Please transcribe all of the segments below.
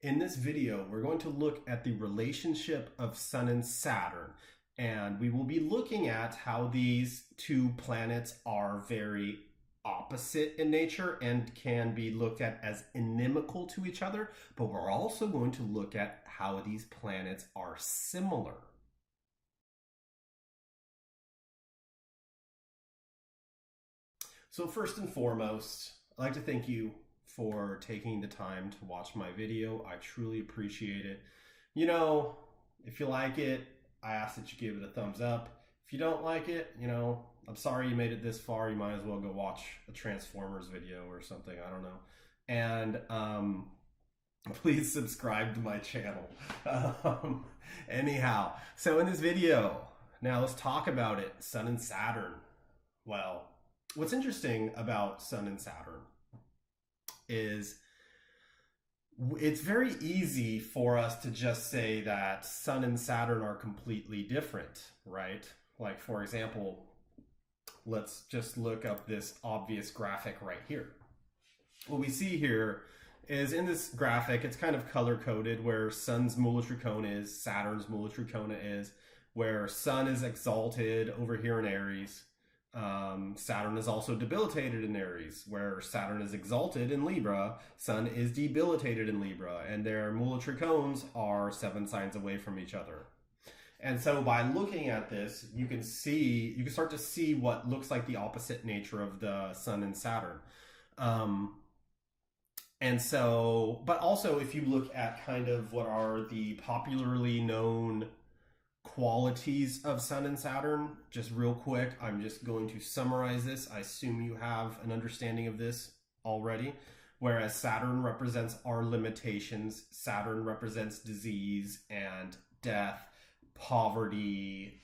In this video, we're going to look at the relationship of Sun and Saturn, and we will be looking at how these two planets are very opposite in nature and can be looked at as inimical to each other, but we're also going to look at how these planets are similar. So first and foremost, I'd like to thank you for taking the time to watch my video. I truly appreciate it. You know, if you like it, I ask that you give it a thumbs up. If you don't like it, I'm sorry you made it this far. You might as well go watch a Transformers video or something. I don't know. And please subscribe to my channel. Anyhow, so in this video, now let's talk about it. Sun and Saturn. Well, what's interesting about Sun and Saturn is it's very easy for us to just say that Sun and Saturn are completely different, right? Like, for example, let's just look up this obvious graphic right here. What we see here is in this graphic, it's kind of color-coded where Sun's Mula Trikona is, Saturn's Mula Trikona is, where Sun is exalted over here in Aries. Saturn is also debilitated in Aries, where Saturn is exalted in Libra, Sun is debilitated in Libra, and their Mula Trikones are 7 signs away from each other. And so by looking at this, you can start to see what looks like the opposite nature of the Sun and Saturn. And so, but also if you look at kind of what are the popularly known qualities of Sun and Saturn, just real quick, I'm just going to summarize this. I assume you have an understanding of this already. Whereas Saturn represents our limitations, Saturn represents disease and death, poverty,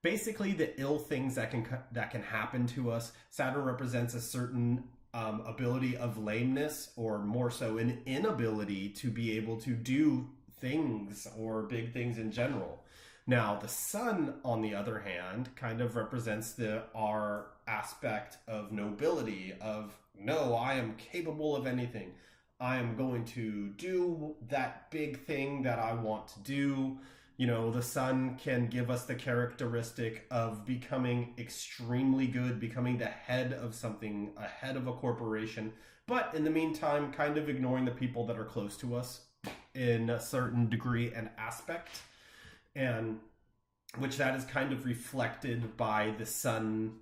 basically the ill things that can happen to us. Saturn represents a certain ability of lameness, or more so an inability to be able to do things or big things in general. Now, the Sun, on the other hand, kind of represents our aspect of nobility, of, no, I am capable of anything. I am going to do that big thing that I want to do. The Sun can give us the characteristic of becoming extremely good, becoming the head of something, a head of a corporation, but in the meantime, kind of ignoring the people that are close to us in a certain degree and aspect, and which that is kind of reflected by the Sun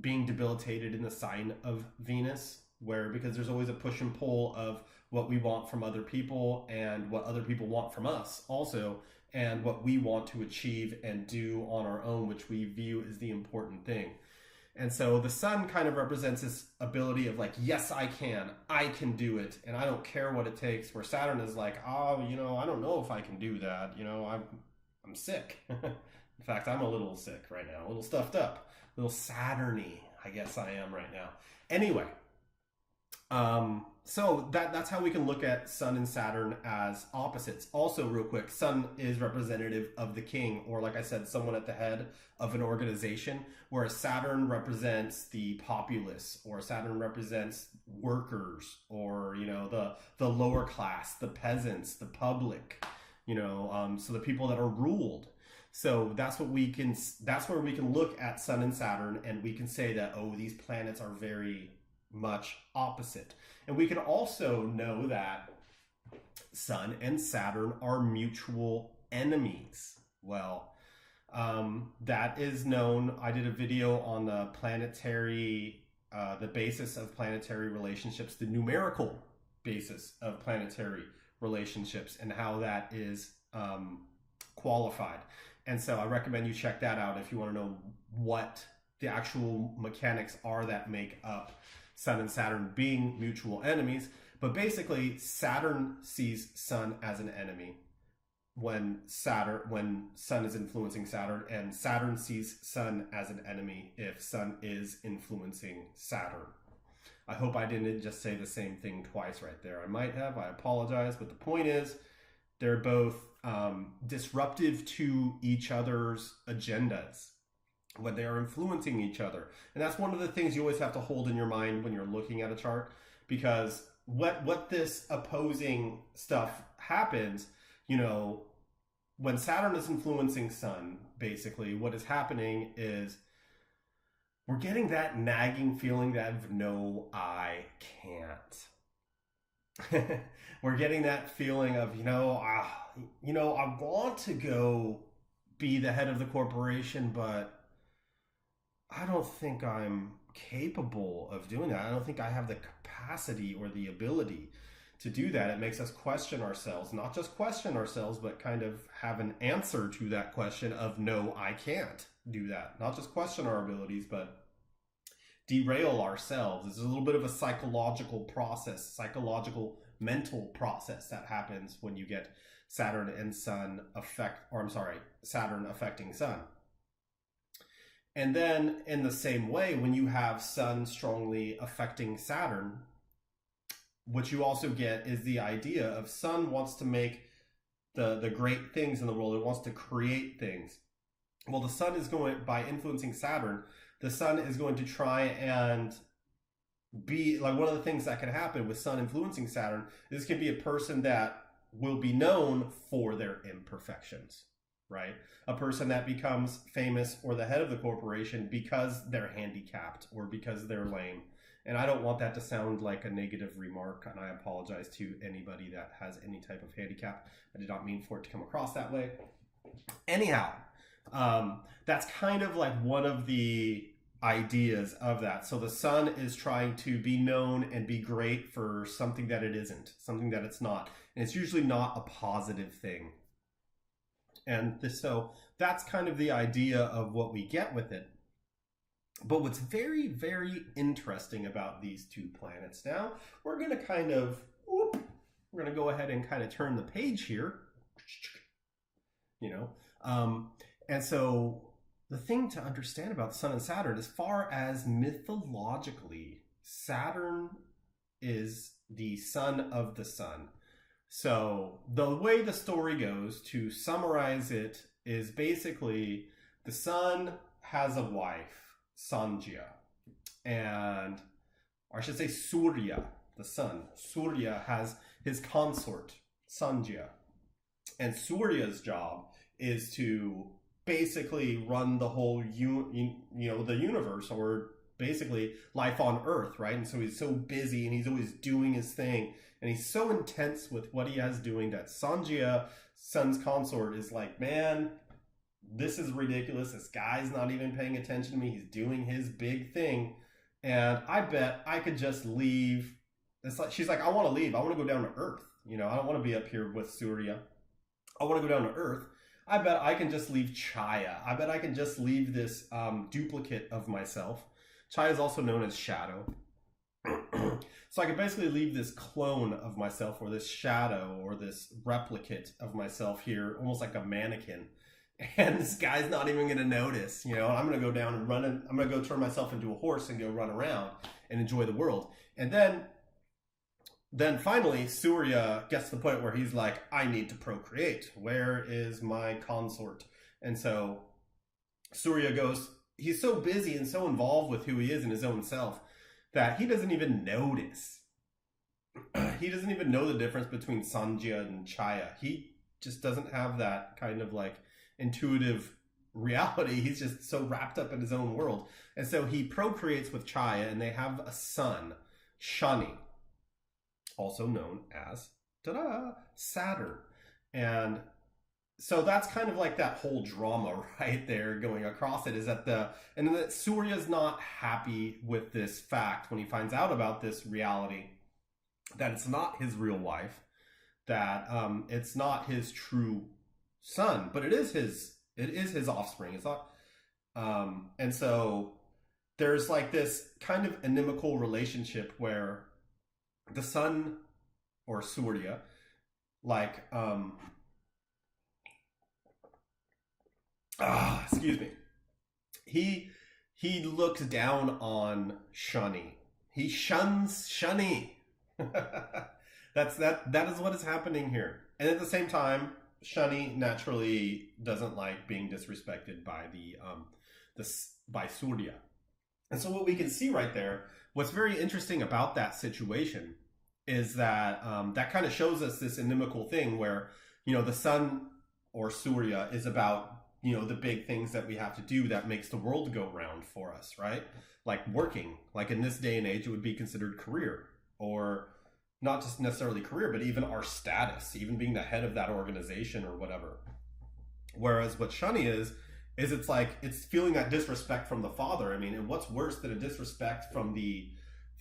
being debilitated in the sign of Venus, because there's always a push and pull of what we want from other people and what other people want from us also, and what we want to achieve and do on our own, which we view as the important thing. And so the Sun kind of represents this ability of like, yes, I can do it, and I don't care what it takes. Where Saturn is like, oh, I don't know if I can do that. I'm sick. In fact, I'm a little sick right now, a little stuffed up, a little Saturn-y, I guess I am right now. Anyway, so that's how we can look at Sun and Saturn as opposites. Also, real quick, Sun is representative of the king, or like I said, someone at the head of an organization, whereas Saturn represents the populace, or Saturn represents workers, or the lower class, the peasants, the public, so the people that are ruled. So that's where we can look at Sun and Saturn, and we can say that, oh, these planets are very much opposite. And we can also know that Sun and Saturn are mutual enemies. Well, that is known. I did a video on the basis of planetary relationships, the numerical basis of planetary relationships, and how that is qualified. And so I recommend you check that out if you want to know what the actual mechanics are that make up Sun and Saturn being mutual enemies. But basically, Saturn sees Sun as an enemy when Sun is influencing Saturn, and Saturn sees Sun as an enemy if Sun is influencing Saturn. I hope I didn't just say the same thing twice right there. I might have, I apologize, but the point is they're both disruptive to each other's agendas when they are influencing each other. And that's one of the things you always have to hold in your mind when you're looking at a chart, because what this opposing stuff happens, you know, when Saturn is influencing Sun, basically what is happening is we're getting that nagging feeling that no, I can't. We're getting that feeling of, I want to go be the head of the corporation, but I don't think I'm capable of doing that. I don't think I have the capacity or the ability to do that. It makes us question ourselves, not just question ourselves, but kind of have an answer to that question of no, I can't do that. Not just question our abilities, but derail ourselves. It's a little bit of a psychological process, psychological mental process that happens when you get Saturn and Sun Saturn affecting Sun. And then in the same way, when you have Sun strongly affecting Saturn, what you also get is the idea of Sun wants to make the great things in the world. It wants to create things. Well, the Sun is going, by influencing Saturn, the Sun is going to try and be, like, one of the things that can happen with Sun influencing Saturn, this can be a person that will be known for their imperfections, right? A person that becomes famous or the head of the corporation because they're handicapped or because they're lame. And I don't want that to sound like a negative remark, and I apologize to anybody that has any type of handicap. I did not mean for it to come across that way. Anyhow, that's kind of like one of the ideas of that. So the Sun is trying to be known and be great for something that it isn't, something that it's not. And it's usually not a positive thing. And so that's kind of the idea of what we get with it. But what's very, very interesting about these two planets now, we're going to we're going to go ahead and kind of turn the page here, and so the thing to understand about the Sun and Saturn, as far as mythologically, Saturn is the son of the Sun. So the way the story goes, to summarize it, is basically the Sun has a wife, Sanjya, or I should say Surya, the sun. Surya has his consort, Sanjya, and Surya's job is to basically run the whole, the universe, or basically life on Earth, right? And so he's so busy and he's always doing his thing, and he's so intense with what he has doing that Sanjya, Sun's consort, is like, man, this is ridiculous. This guy's not even paying attention to me. He's doing his big thing. And I bet I could just leave. It's like, she's like, I want to leave. I want to go down to Earth. I don't want to be up here with Surya. I want to go down to Earth. I bet I can just leave Chaya. I bet I can just leave this duplicate of myself. Chaya is also known as shadow. So I could basically leave this clone of myself, or this shadow, or this replicate of myself here, almost like a mannequin. And this guy's not even going to notice, I'm going to go down and run, I'm going to go turn myself into a horse and go run around and enjoy the world. And then finally, Surya gets to the point where he's like, I need to procreate. Where is my consort? And so Surya goes, he's so busy and so involved with who he is in his own self that he doesn't even notice. He doesn't even know the difference between Sanjya and Chaya. He just doesn't have that kind of like intuitive reality. He's just so wrapped up in his own world. And so he procreates with Chaya, and they have a son, Shani, also known as Saturn. And so that's kind of like that whole drama right there going across it, is that Surya's not happy with this fact when he finds out about this reality, that it's not his real wife, that it's not his true son, but it is his offspring. It's not, and so there's like this kind of inimical relationship where the Sun, or Surya, like excuse me, he looks down on Shani. He shuns Shani. That is what is happening here. And at the same time, Shani naturally doesn't like being disrespected by by Surya. And so what we can see right there, what's very interesting about that situation is that that kind of shows us this inimical thing where, the sun or Surya is about, the big things that we have to do that makes the world go round for us, right? Like working, like in this day and age, it would be considered career, or not just necessarily career, but even our status, even being the head of that organization or whatever. Whereas what shani is it's like it's feeling that disrespect from the father. I mean, and what's worse than a disrespect from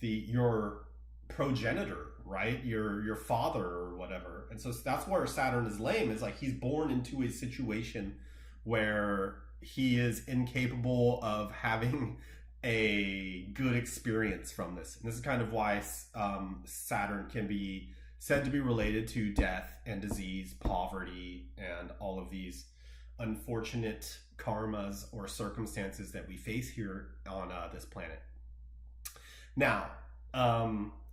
your progenitor, right? Your father or whatever. And so that's where Saturn is lame, is like he's born into a situation where he is incapable of having a good experience from this. And this is kind of why Saturn can be said to be related to death and disease, poverty, and all of these unfortunate karmas or circumstances that we face here on this planet. Now,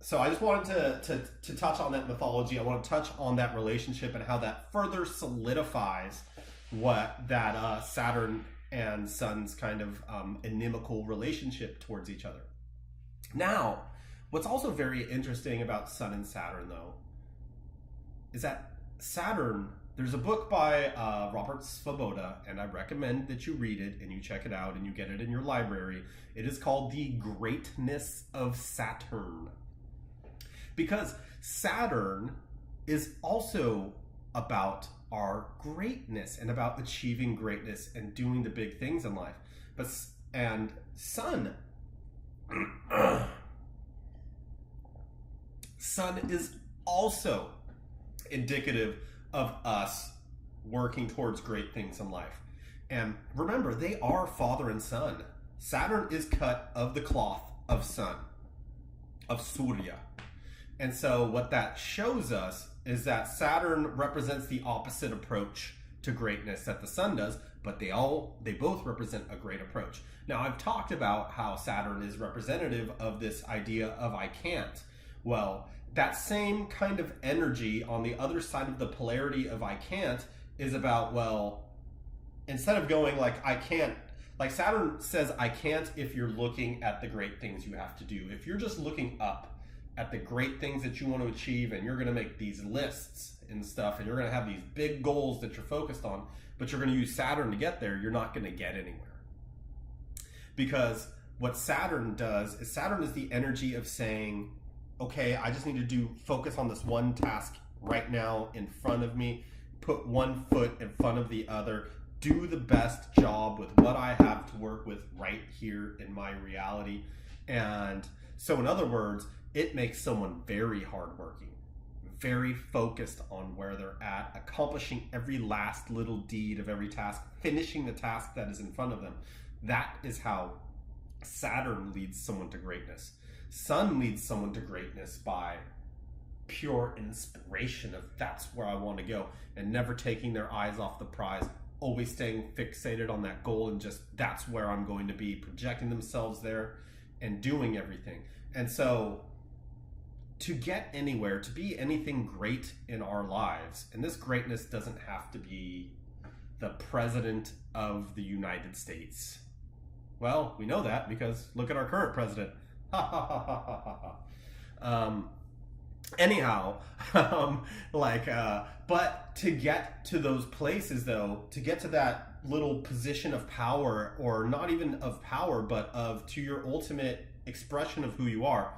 so I just wanted to touch on that mythology. I want to touch on that relationship and how that further solidifies what that Saturn and Sun's kind of inimical relationship towards each other. Now, what's also very interesting about Sun and Saturn, though, is that Saturn, there's a book by Robert Svoboda, and I recommend that you read it and you check it out and you get it in your library. It is called The Greatness of Saturn. Because Saturn is also about our greatness and about achieving greatness and doing the big things in life. And Sun Sun is also indicative of us working towards great things in life. And remember, they are father and son. Saturn is cut of the cloth of Sun, of Surya. And so what that shows us is that Saturn represents the opposite approach to greatness that the Sun does, but they both represent a great approach. Now, I've talked about how Saturn is representative of this idea of I can't. Well, that same kind of energy on the other side of the polarity of I can't is about, well, instead of going like I can't, like Saturn says I can't if you're looking at the great things you have to do. If you're just looking up at the great things that you want to achieve and you're going to make these lists and stuff and you're going to have these big goals that you're focused on, but you're going to use Saturn to get there, you're not going to get anywhere. Because what Saturn does is Saturn is the energy of saying, okay, I just need to focus on this one task right now in front of me, put one foot in front of the other, do the best job with what I have to work with right here in my reality. And so in other words, it makes someone very hardworking, very focused on where they're at, accomplishing every last little deed of every task, finishing the task that is in front of them. That is how Saturn leads someone to greatness. Sun leads someone to greatness by pure inspiration of that's where I want to go, and never taking their eyes off the prize, always staying fixated on that goal and just that's where I'm going to be, projecting themselves there and doing everything. And so to get anywhere, to be anything great in our lives, and this greatness doesn't have to be the president of the United States. Well, we know that because look at our current president. Anyhow, but to get to those places though, to get to that little position of power, or not even of power, but to your ultimate expression of who you are,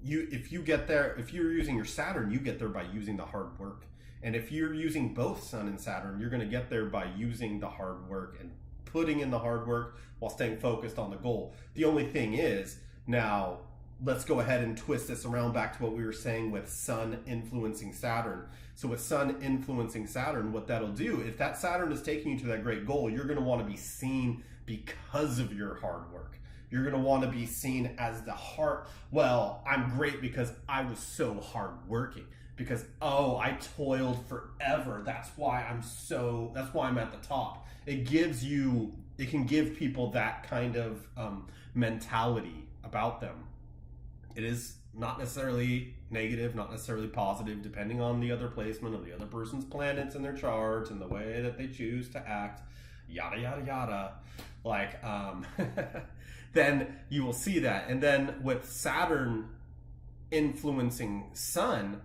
if you get there, if you're using your Saturn, you get there by using the hard work. And if you're using both Sun and Saturn, you're going to get there by using the hard work and putting in the hard work while staying focused on the goal. The only thing is, now let's go ahead and twist this around back to what we were saying with Sun influencing Saturn. So with Sun influencing Saturn, what that'll do, if that Saturn is taking you to that great goal, you're going to want to be seen because of your hard work. You're going to want to be seen as well, I'm great because I was so hardworking. Because, I toiled forever. That's why I'm at the top. It can give people that kind of mentality about them. It is not necessarily negative, not necessarily positive, depending on the other placement of the other person's planets in their chart and the way that they choose to act, yada, yada, yada. Then you will see that. And then with Saturn influencing Sun.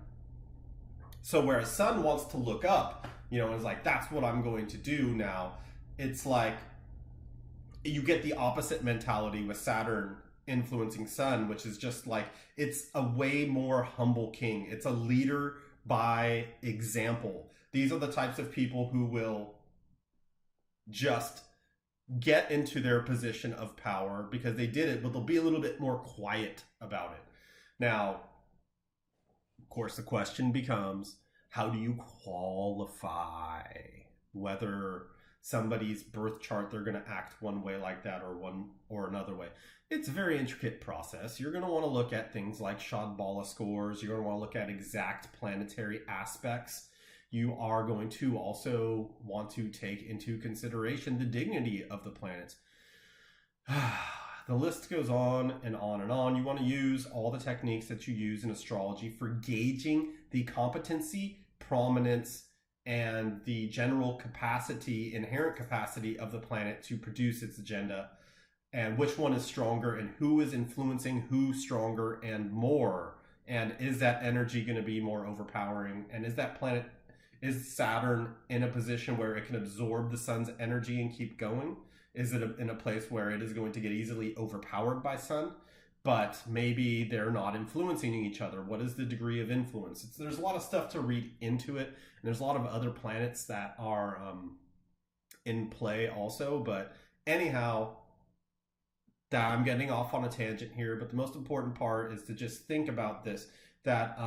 So whereas Sun wants to look up, and is like, that's what I'm going to do now. It's like you get the opposite mentality with Saturn influencing Sun, which is just like, it's a way more humble king. It's a leader by example. These are the types of people who will just get into their position of power because they did it, but they'll be a little bit more quiet about it. Now, of course, the question becomes, how do you qualify whether somebody's birth chart they're going to act one way like that or one or another way? It's a very intricate process. You're going to want to look at things like Shadbala scores. You're going to want to look at exact planetary aspects. You are going to also want to take into consideration the dignity of the planets. The list goes on and on and on. You want to use all the techniques that you use in astrology for gauging the competency, prominence, and the general capacity, inherent capacity of the planet to produce its agenda, and which one is stronger and who is influencing who stronger and more. And is that energy going to be more overpowering? And is Saturn in a position where it can absorb the Sun's energy and keep going? Is it in a place where it is going to get easily overpowered by Sun? But maybe they're not influencing each other. What is the degree of influence? There's a lot of stuff to read into it. And there's a lot of other planets that are in play also. But anyhow, I'm getting off on a tangent here. But the most important part is to just think about this. That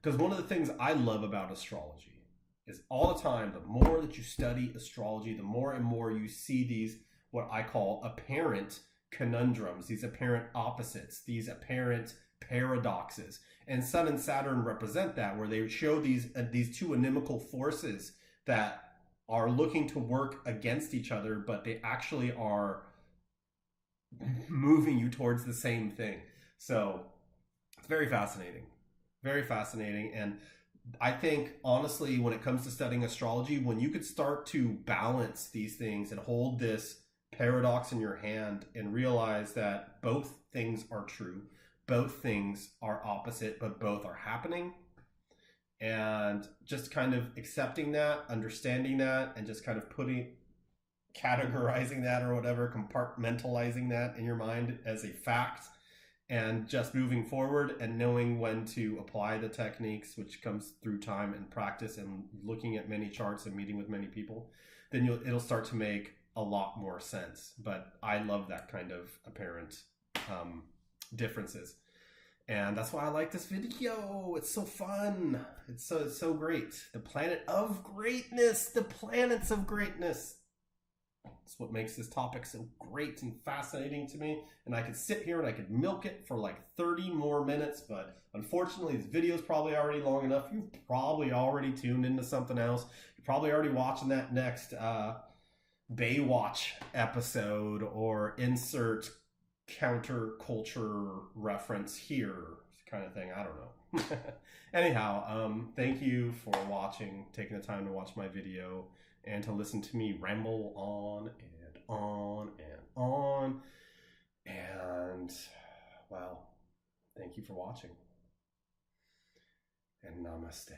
because one of the things I love about astrology is all the time, the more that you study astrology, the more and more you see these, what I call apparent conundrums, these apparent opposites, these apparent paradoxes. And Sun and Saturn represent that, where they show these two inimical forces that are looking to work against each other, but they actually are moving you towards the same thing. So it's very fascinating. Very fascinating. And I think, honestly, when it comes to studying astrology, when you could start to balance these things and hold this paradox in your hand and realize that both things are true, both things are opposite, but both are happening, and just kind of accepting that, understanding that, and just kind of categorizing that or whatever, compartmentalizing that in your mind as a fact, and just moving forward and knowing when to apply the techniques, which comes through time and practice and looking at many charts and meeting with many people, then it'll start to make a lot more sense. But I love that kind of apparent differences, and that's why I like this video. It's so fun. It's so great. The planet of greatness, the planets of greatness. That's what makes this topic so great and fascinating to me. And I could sit here and I could milk it for like 30 more minutes, but unfortunately this video is probably already long enough. You've probably already tuned into something else. You're probably already watching that next Baywatch episode, or insert counterculture reference here kind of thing. I don't know. Anyhow, thank you for watching, taking the time to watch my video and to listen to me ramble on and on and on. And, well, thank you for watching. And namaste.